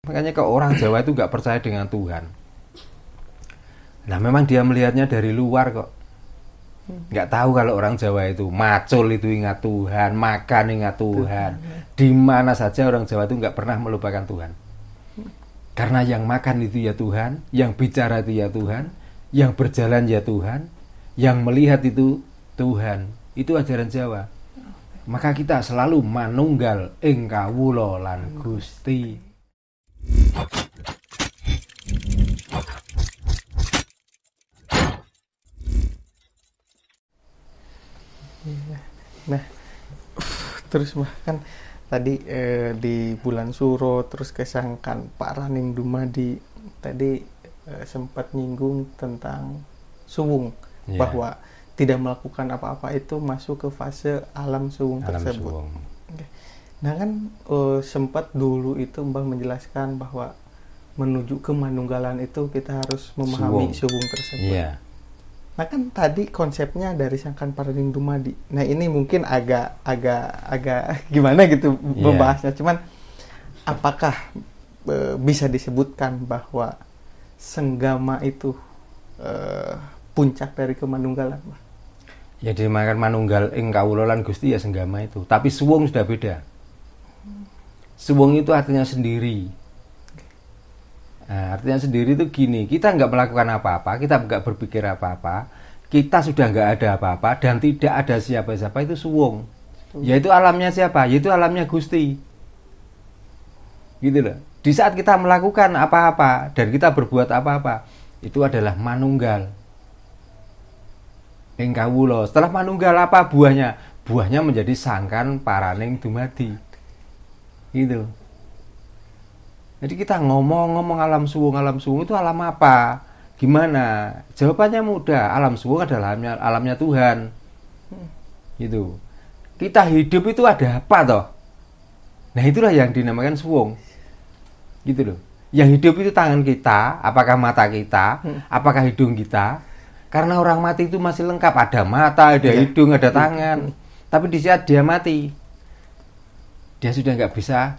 Makanya kok orang Jawa itu nggak percaya dengan Tuhan. Nah memang dia melihatnya dari luar kok. Nggak tahu kalau orang Jawa itu macul itu ingat Tuhan, makan ingat Tuhan. Di mana saja orang Jawa itu nggak pernah melupakan Tuhan. Karena yang makan itu ya Tuhan, yang bicara itu ya Tuhan, yang berjalan ya Tuhan, yang melihat itu Tuhan. Itu ajaran Jawa. Maka kita selalu manunggal ing kawula lan Gusti. Nah, terus bahkan tadi di bulan Suro terus kesangkan Pak Raning Dumadi tadi sempat nyinggung tentang suwung, bahwa tidak melakukan apa-apa itu masuk ke fase alam suwung tersebut. Suwung. Nah kan sempat dulu itu Mbah menjelaskan bahwa menuju ke manunggalan itu kita harus memahami suwung tersebut. Yeah. Nah kan tadi konsepnya dari Sangkan Pak Raning Dumadi. Nah ini mungkin agak gimana gitu membahasnya. Cuman apakah bisa disebutkan bahwa senggama itu puncak dari kemanunggalan? Ya dimakan manunggal ing kawula lan Gusti ya senggama itu. Tapi suwung sudah beda. Suwung itu artinya sendiri. Nah, artinya sendiri itu gini, kita nggak melakukan apa-apa, kita nggak berpikir apa-apa, kita sudah nggak ada apa-apa dan tidak ada siapa-siapa, itu suwung. Yaitu alamnya siapa? Yaitu alamnya Gusti. Gitu loh. Di saat kita melakukan apa-apa dan kita berbuat apa-apa, itu adalah manunggal. Ing kawula. Setelah manunggal apa buahnya? Buahnya menjadi Sangkan Pak Raning Dumadi. Gitu. Jadi kita ngomong alam suwung itu alam apa? Gimana? Jawabannya mudah. Alam suwung adalah alamnya Tuhan. Gitu. Kita hidup itu ada apa toh? Nah itulah yang dinamakan suwung. Gitu loh. Yang hidup itu tangan kita, apakah mata kita, apakah hidung kita? Karena orang mati itu masih lengkap, ada mata, ada hidung, ada tangan. Tapi di saat dia mati, dia sudah nggak bisa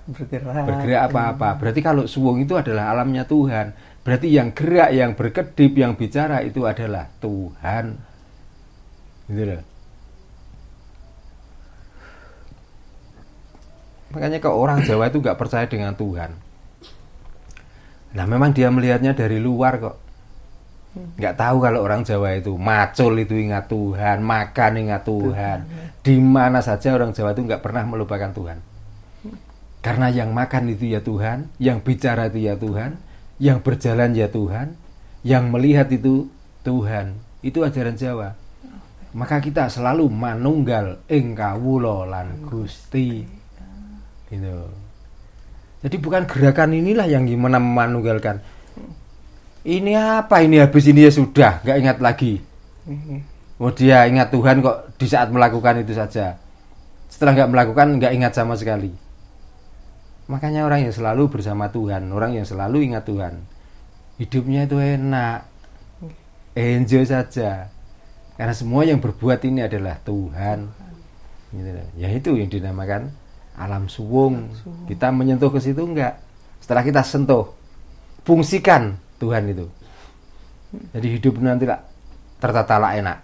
bergerak apa-apa. Berarti kalau suwung itu adalah alamnya Tuhan. Berarti yang gerak, yang berkedip, yang bicara itu adalah Tuhan. Gitu loh. Makanya kok orang Jawa itu nggak percaya dengan Tuhan. Nah memang dia melihatnya dari luar kok. Nggak tahu kalau orang Jawa itu macul itu ingat Tuhan, makan ingat Tuhan. Di mana saja orang Jawa itu nggak pernah melupakan Tuhan. Karena yang makan itu ya Tuhan, yang bicara itu ya Tuhan, yang berjalan ya Tuhan, yang melihat itu Tuhan. Itu ajaran Jawa. Maka kita selalu manunggal ing kawula lan Gusti. Gitu. Jadi bukan gerakan inilah yang gimana memanunggalkan. Ini apa ini, habis ini ya sudah, nggak ingat lagi. Oh dia ingat Tuhan kok di saat melakukan itu saja. Setelah nggak melakukan nggak ingat sama sekali. Makanya orang yang selalu bersama Tuhan, orang yang selalu ingat Tuhan, hidupnya itu enak, enjoy saja. Karena semua yang berbuat ini adalah Tuhan. Ya itu yang dinamakan alam suwung. Kita menyentuh ke situ enggak. Setelah kita sentuh, fungsikan Tuhan itu. Jadi hidup nanti lah tertata lah enak.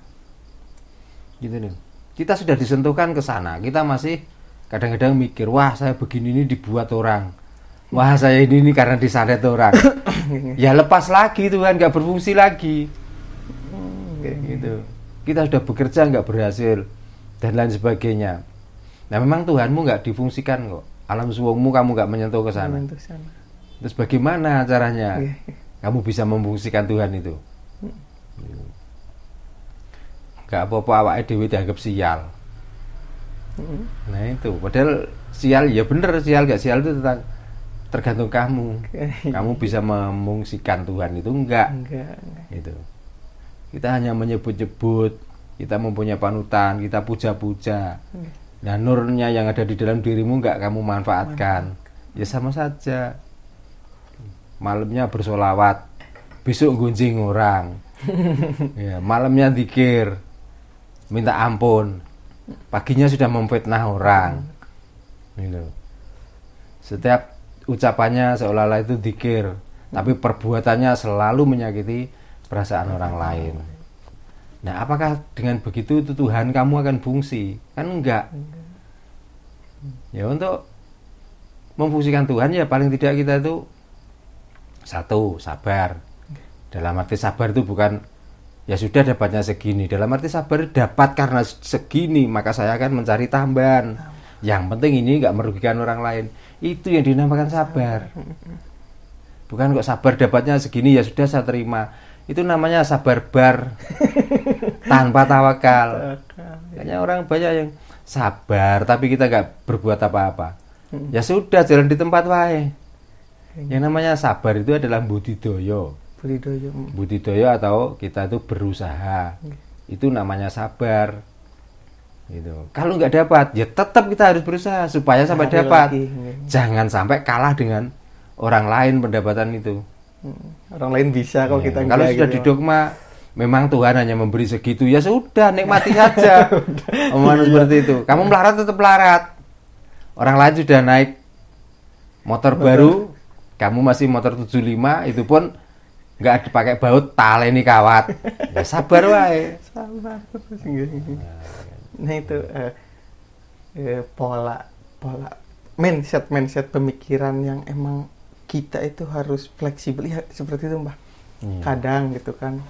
Gitu nih. Kita sudah disentuhkan ke sana, kita masih kadang-kadang mikir, wah saya begini ini dibuat orang, wah saya ini karena disandet orang. Ya lepas lagi Tuhan, nggak berfungsi lagi. Gitu. Kita sudah bekerja nggak berhasil dan lain sebagainya. Nah memang Tuhanmu nggak difungsikan kok. Alam suwungmu kamu nggak menyentuh ke sana. Terus bagaimana caranya kamu bisa memfungsikan Tuhan itu? Nggak apa-apa awake dhewe dianggap sial. Nah itu, padahal sial ya bener, sial gak sial itu tergantung kamu. Kamu bisa memungsikan Tuhan itu enggak. Gitu. Kita hanya menyebut-nyebut, kita mempunyai panutan, kita puja-puja. Nah nurnya yang ada di dalam dirimu enggak kamu manfaatkan. Ya sama saja. Malamnya bersolawat, besok gunjing orang. Ya, malamnya zikir, minta ampun. Paginya sudah memfitnah orang. Gitu. Setiap ucapannya seolah-olah itu dzikir, tapi perbuatannya selalu menyakiti perasaan orang lain. Nah, apakah dengan begitu itu Tuhan kamu akan fungsi? Kan enggak. Ya, untuk memfungsikan Tuhan ya paling tidak kita itu satu, sabar. Dalam arti sabar itu bukan ya sudah dapatnya segini. Dalam arti sabar dapat karena segini, maka saya akan mencari tambahan. Yang penting ini enggak merugikan orang lain. Itu yang dinamakan sabar. Bukan kok sabar dapatnya segini ya sudah saya terima. Itu namanya sabar bar tanpa tawakal. Kayaknya orang banyak yang sabar tapi kita nggak berbuat apa-apa. Ya sudah, jalan di tempat wae. Yang namanya sabar itu adalah budidoyo. Budidoyo atau kita itu berusaha. Itu namanya sabar. Gitu. Kalau nggak dapat, ya tetap kita harus berusaha supaya sampai dapat. Jangan sampai kalah dengan orang lain pendapatan itu. Orang lain bisa kalau kita kalau sudah gitu. Didogma memang Tuhan hanya memberi segitu, ya sudah nikmati saja. Omongan seperti itu. Kamu melarat tetap melarat. Orang lain sudah naik motor baru, kamu masih motor 75, itu pun nggak dipakai baut, taleni kawat. Ya sabar wae. Sabar. Nah itu pola mindset pemikiran yang emang kita itu harus fleksibel ya, seperti itu Mbah. Kadang gitu kan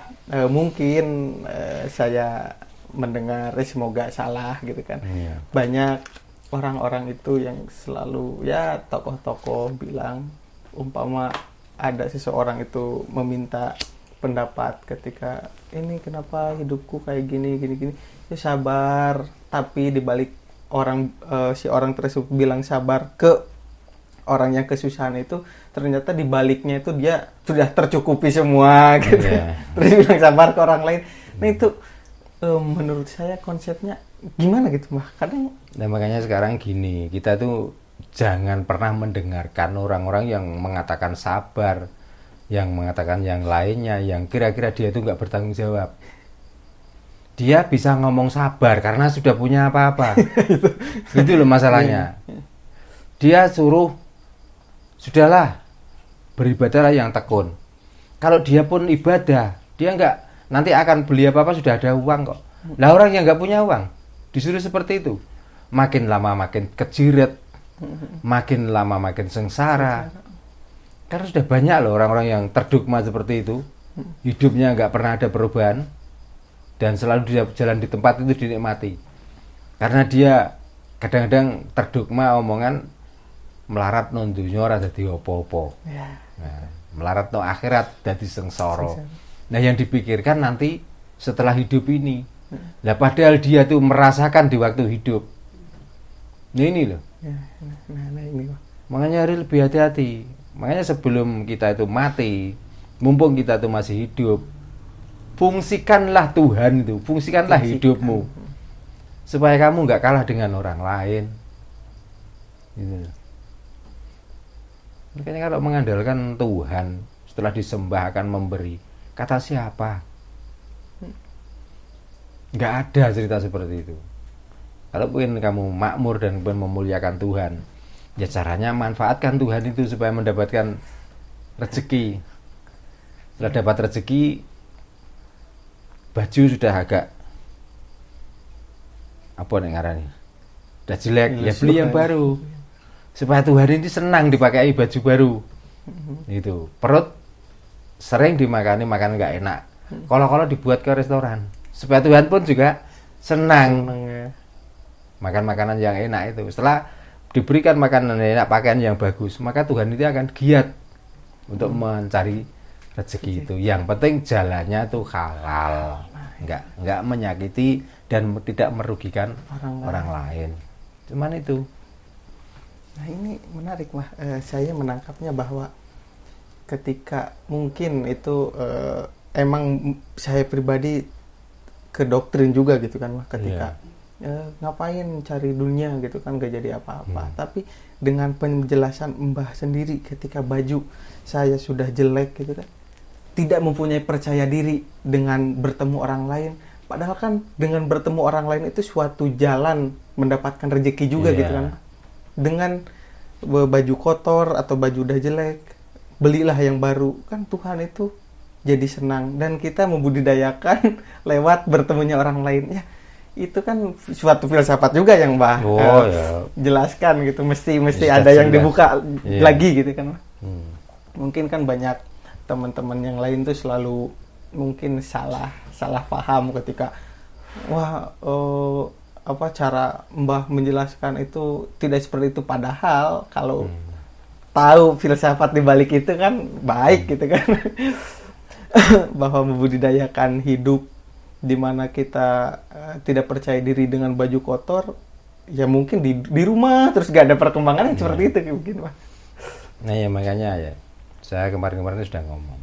mungkin saya mendengar semoga salah gitu kan. Banyak orang-orang itu yang selalu ya tokoh-tokoh bilang umpama ada seseorang itu meminta pendapat ketika ini kenapa hidupku kayak gini ya sabar, tapi dibalik si orang tersebut bilang sabar ke orang yang kesusahan itu, ternyata di baliknya itu dia sudah tercukupi semua gitu. Terus bilang sabar ke orang lain. Nah itu menurut saya konsepnya gimana gitu Mbah? Kadang nah makanya sekarang gini, kita tuh jangan pernah mendengarkan orang-orang yang mengatakan sabar, yang mengatakan yang lainnya, yang kira-kira dia itu nggak bertanggung jawab. Dia bisa ngomong sabar karena sudah punya apa-apa. Itu loh masalahnya. Dia suruh sudahlah, beribadahlah yang tekun. Kalau dia pun ibadah, dia nggak nanti akan beli apa-apa sudah ada uang kok. Lah orang yang nggak punya uang disuruh seperti itu, makin lama makin kejiret, makin lama makin sengsara. Karena sudah banyak loh orang-orang yang terdogma seperti itu, hidupnya nggak pernah ada perubahan dan selalu dia jalan di tempat itu dinikmati. Karena dia kadang-kadang terdogma omongan melarat non dunya ora dadi apa-apa. Nah, melarat no akhirat dadi sengsara. Nah, yang dipikirkan nanti setelah hidup ini. Lah padahal dia tuh merasakan di waktu hidup. Nah, ini loh. Ini. Makanya harus lebih hati-hati. Makanya sebelum kita itu mati, mumpung kita tuh masih hidup, fungsikanlah Tuhan itu, fungsikanlah hidupmu. Supaya kamu nggak kalah dengan orang lain. Gitu. Makanya kalau mengandalkan Tuhan setelah disembah akan memberi, kata siapa? Nggak ada cerita seperti itu. Kalau ingin kamu makmur dan memuliakan Tuhan, ya caranya manfaatkan Tuhan itu supaya mendapatkan rezeki. Setelah dapat rezeki, baju sudah agak apa nih ngarani? Udah jelek, ya beli yang baru. Supaya Tuhan ini senang dipakai baju baru. Itu perut sering dimakani makan nggak enak. Kalau dibuat ke restoran, supaya Tuhan pun juga senang makan makanan yang enak itu. Setelah diberikan makanan enak, pakaian yang bagus, maka Tuhan itu akan giat untuk mencari rezeki itu. Yang penting jalannya tuh halal, nggak menyakiti dan tidak merugikan orang lain. Cuman itu. Nah ini menarik Mah, saya menangkapnya bahwa ketika mungkin itu emang saya pribadi ke doktrin juga gitu kan Mah, ketika ngapain cari dunia gitu kan gak jadi apa-apa. Tapi dengan penjelasan Mbah sendiri ketika baju saya sudah jelek gitu kan, tidak mempunyai percaya diri dengan bertemu orang lain, padahal kan dengan bertemu orang lain itu suatu jalan mendapatkan rezeki juga gitu kan. Dengan baju kotor atau baju udah jelek, belilah yang baru. Kan Tuhan itu jadi senang, dan kita membudidayakan lewat bertemunya orang lain. Ya, itu kan suatu filsafat juga yang Mbah jelaskan gitu. Mesti ada yang dibuka lagi gitu kan. Mungkin kan banyak teman-teman yang lain tuh selalu mungkin salah paham ketika cara Mbah menjelaskan itu tidak seperti itu, padahal kalau tahu filsafat di balik itu kan baik gitu kan. Bahwa membudidayakan hidup di mana kita tidak percaya diri dengan baju kotor, ya mungkin di rumah terus gak ada perkembangan yang seperti itu mungkin, Pak. Nah ya makanya ya, saya kemarin sudah ngomong,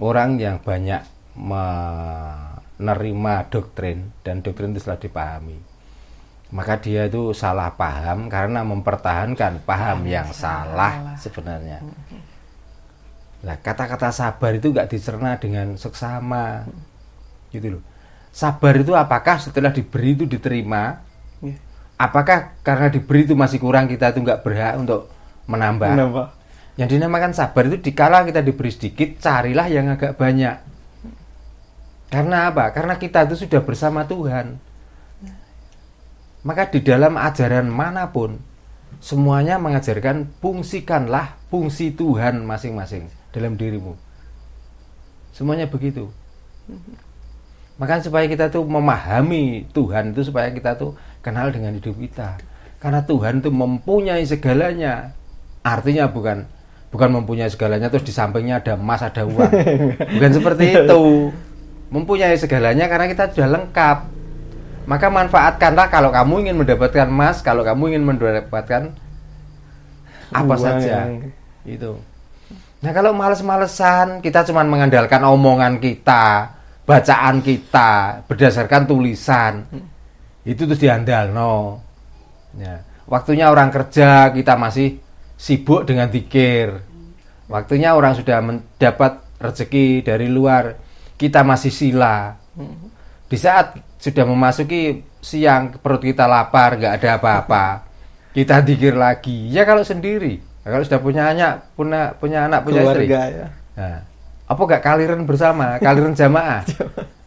orang yang banyak menerima doktrin, dan doktrin itu setelah dipahami, maka dia itu salah paham karena mempertahankan paham yang salah sebenarnya. Nah, kata-kata sabar itu nggak dicerna dengan seksama, gitu loh. Sabar itu apakah setelah diberi itu diterima? Apakah karena diberi itu masih kurang, kita itu nggak berhak untuk menambah? Yang dinamakan sabar itu dikala kita diberi sedikit, carilah yang agak banyak. Karena apa? Karena kita itu sudah bersama Tuhan. Maka di dalam ajaran manapun, semuanya mengajarkan fungsikanlah fungsi Tuhan masing-masing dalam dirimu. Semuanya begitu. Maka supaya kita tuh memahami Tuhan itu, supaya kita tuh kenal dengan hidup kita. Karena Tuhan itu mempunyai segalanya. Artinya bukan mempunyai segalanya terus di sampingnya ada emas, ada uang. Bukan seperti itu. Mempunyai segalanya karena kita sudah lengkap. Maka manfaatkanlah kalau kamu ingin mendapatkan emas, kalau kamu ingin mendapatkan apa saja. Itu. Nah, kalau males-malesan, kita cuma mengandalkan omongan kita, bacaan kita, berdasarkan tulisan, itu terus diandalno. Ya. Waktunya orang kerja, kita masih sibuk dengan zikir. Waktunya orang sudah mendapat rezeki dari luar, kita masih sila. Di saat sudah memasuki siang, perut kita lapar, nggak ada apa-apa, kita zikir lagi. Ya kalau sendiri. Nah, kalau sudah punya anak, punya istri, ya. Nah, apa gak kaliran bersama, kaliran jamaah?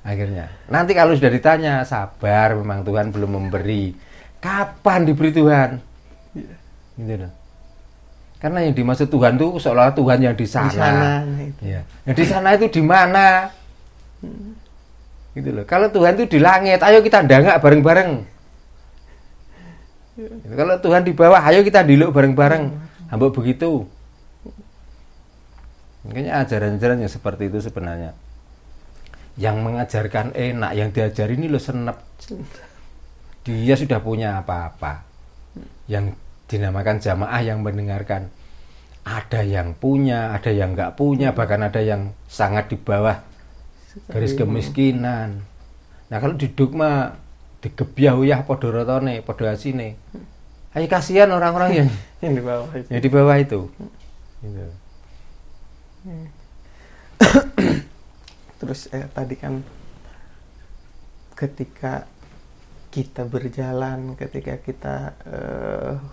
Akhirnya, nanti kalau sudah ditanya, sabar, memang Tuhan belum memberi. Kapan diberi Tuhan? Gitu loh. Karena yang dimaksud Tuhan itu seolah Tuhan yang di sana. Ya. Yang di sana itu di mana? Gitu loh. Kalau Tuhan itu di langit, ayo kita ndangak bareng-bareng. Kalau Tuhan di bawah, ayo kita diluk bareng-bareng. Hamba begitu. Makanya ajaran-ajaran yang seperti itu sebenarnya yang mengajarkan enak, yang diajari ini lo senep. Dia sudah punya apa-apa. Yang dinamakan jamaah yang mendengarkan. Ada yang punya, ada yang nggak punya, bahkan ada yang sangat di bawah garis kemiskinan. Nah kalau di dogma digebyah uyah padha ratane, padha asine. Ayo kasihan orang-orang yang di bawah itu. Gitu. Terus tadi kan ketika kita berjalan, ketika kita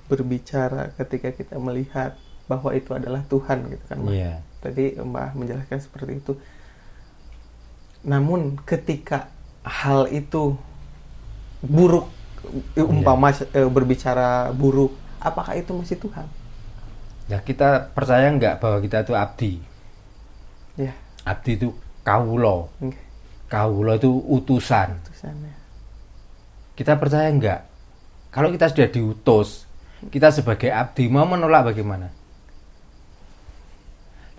berbicara, ketika kita melihat bahwa itu adalah Tuhan gitu kan, Mbah. Yeah. Tadi Mbah menjelaskan seperti itu. Namun ketika hal itu buruk, umpama berbicara buruk, apakah itu masih Tuhan? Ya kita percaya nggak bahwa kita itu abdi? Ya. Abdi itu kaulo. Okay. Kaulo itu utusan. Ya. Kita percaya nggak? Kalau kita sudah diutus, kita sebagai abdi mau menolak bagaimana?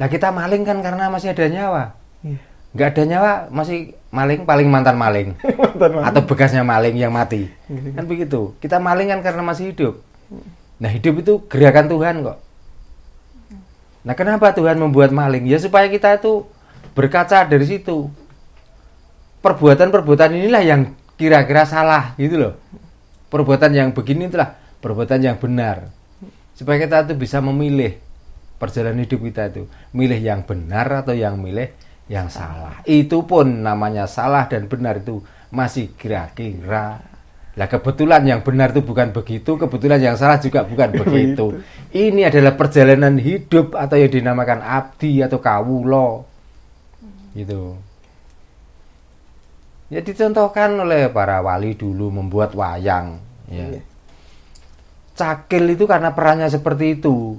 Nah kita maling kan karena masih ada nyawa. Yeah. Nggak ada nyawa masih maling, paling mantan maling. Atau bekasnya maling yang mati. Kan begitu. Kita maling kan karena masih hidup. Nah hidup itu gerakan Tuhan kok. Nah kenapa Tuhan membuat maling? Ya supaya kita itu berkaca dari situ. Perbuatan-perbuatan inilah yang kira-kira salah gitu loh. Perbuatan yang begini itulah perbuatan yang benar. Supaya kita itu bisa memilih perjalanan hidup kita itu. Milih yang benar atau yang milih yang salah. Itu pun namanya salah dan benar itu masih kira-kira Lah kebetulan yang benar itu bukan begitu, kebetulan yang salah juga bukan begitu. Ini adalah perjalanan hidup atau yang dinamakan abdi atau kawulo. Gitu. Ya dicontohkan oleh para wali dulu membuat wayang, ya. Cakil itu karena perannya seperti itu.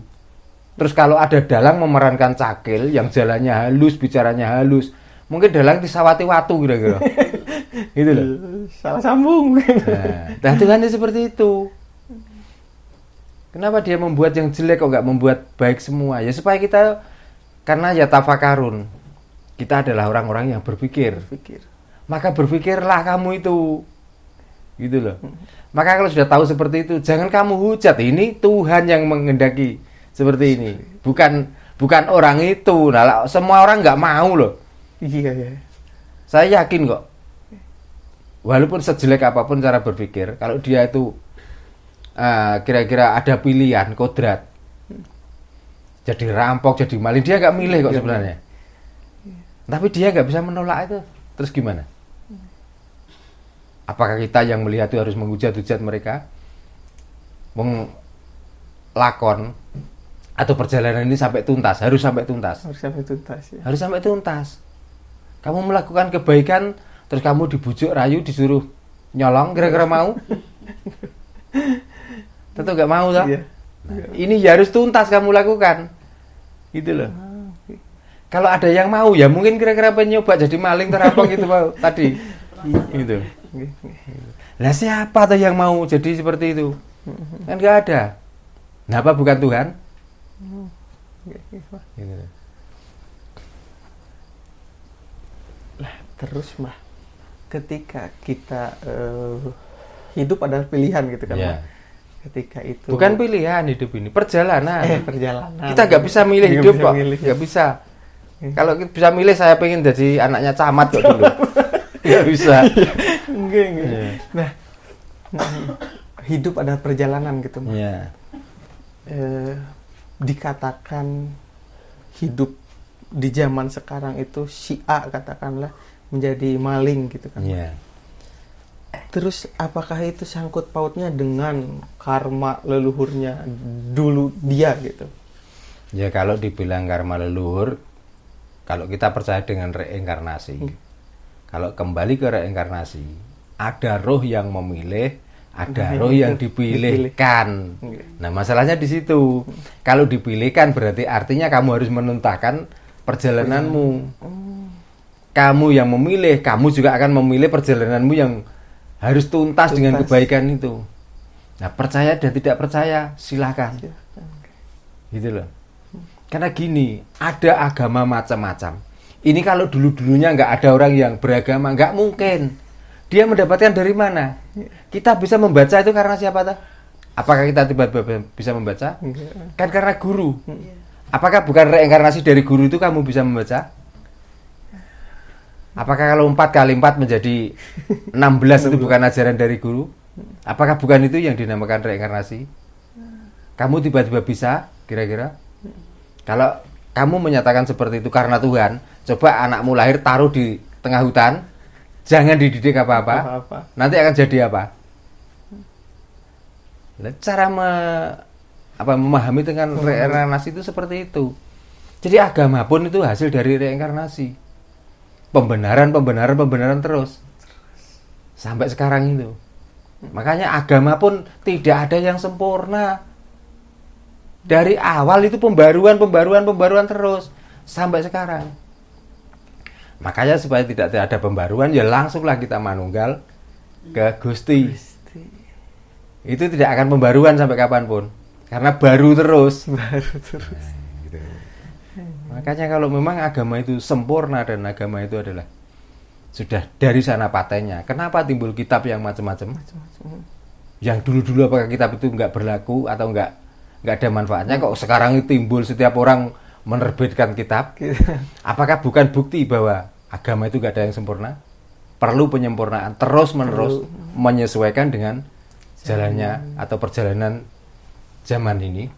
Terus kalau ada dalang memerankan cakil yang jalannya halus, bicaranya halus, mungkin dalang disawati watu kira-kira. Gitu loh. Salah sambung. Nah, Tuhan seperti itu. Kenapa dia membuat yang jelek kok nggak membuat baik semua? Ya supaya kita, karena ya tafakarun, kita adalah orang-orang yang berpikir. Maka berpikirlah kamu itu. Gitu loh. Maka kalau sudah tahu seperti itu, jangan kamu hujat. Ini Tuhan yang menghendaki seperti ini. Bukan orang itu. Nah, semua orang nggak mau loh. Iya. Saya yakin kok. Walaupun sejelek apapun cara berpikir, kalau dia itu kira-kira ada pilihan kodrat, jadi rampok, jadi maling, dia nggak milih kok sebenarnya. Tapi dia nggak bisa menolak itu. Terus gimana? Apakah kita yang melihat itu harus menghujat-hujat mereka? Lakon atau perjalanan ini sampai tuntas, harus sampai tuntas. Ya. Harus sampai tuntas. Kamu melakukan kebaikan, terus kamu dibujuk rayu, disuruh nyolong, kira-kira mau? Tentu nggak mau, tak? Iya. Nah, ini ya harus tuntas kamu lakukan, gitu loh. Kalau ada yang mau, ya mungkin kira-kira penyoba jadi maling terampok gitu mau tadi, gitu. Lah siapa tuh yang mau jadi seperti itu? Kan nggak ada. Kenapa bukan Tuhan? Gitu. Lah terus mah, ketika kita hidup adalah pilihan gitu kan, Ya. Ketika itu Bukan pilihan hidup ini, perjalanan. Perjalanan. Kita nggak bisa milih hidup kok, nggak bisa. Kalau bisa milih, saya pengen jadi anaknya camat kok dulu. Nggak bisa. Enggak. Nah, hidup adalah perjalanan gitu, Mas. Ya. Dikatakan hidup di zaman sekarang itu si A katakanlah menjadi maling gitu kan. Ya. Terus apakah itu sangkut pautnya dengan karma leluhurnya dulu dia gitu? Ya kalau dibilang karma leluhur, kalau kita percaya dengan reinkarnasi, kalau kembali ke reinkarnasi, ada roh yang memilih, ada roh yang dipilihkan. Nah masalahnya di situ. Kalau dipilihkan berarti artinya kamu harus menuntaskan perjalananmu. Kamu yang memilih, kamu juga akan memilih perjalananmu yang harus tuntas dengan kebaikan itu. Nah percaya dan tidak percaya silakan. Gitu loh. Karena gini, ada agama macam-macam. Ini kalau dulu-dulunya nggak ada orang yang beragama, nggak mungkin. Dia mendapatkan dari mana? Kita bisa membaca itu karena siapa tuh? Apakah kita tiba-tiba bisa membaca? Kan karena guru. Apakah bukan reinkarnasi dari guru itu kamu bisa membaca? Apakah kalau 4 kali 4 menjadi 16 itu bukan ajaran dari guru? Apakah bukan itu yang dinamakan reinkarnasi? Kamu tiba-tiba bisa, kira-kira? Kalau kamu menyatakan seperti itu karena Tuhan, coba anakmu lahir taruh di tengah hutan, jangan dididik apa-apa, nanti akan jadi apa? Cara memahami dengan reinkarnasi itu seperti itu. Jadi agama pun itu hasil dari reinkarnasi. Pembenaran terus. Sampai sekarang itu. Makanya agama pun tidak ada yang sempurna. Dari awal itu pembaruan terus sampai sekarang. Makanya supaya tidak ada pembaruan, ya langsunglah kita manunggal ke Gusti. Itu tidak akan pembaruan sampai kapanpun, karena baru terus. Nah, gitu. Makanya kalau memang agama itu sempurna dan agama itu adalah sudah dari sana patennya, kenapa timbul kitab yang macam-macam? Yang dulu-dulu apakah kitab itu nggak berlaku atau nggak ada manfaatnya, kok sekarang itu timbul setiap orang menerbitkan kitab? Apakah bukan bukti bahwa agama itu nggak ada yang sempurna? Perlu penyempurnaan terus-menerus menyesuaikan dengan jalannya atau perjalanan zaman ini.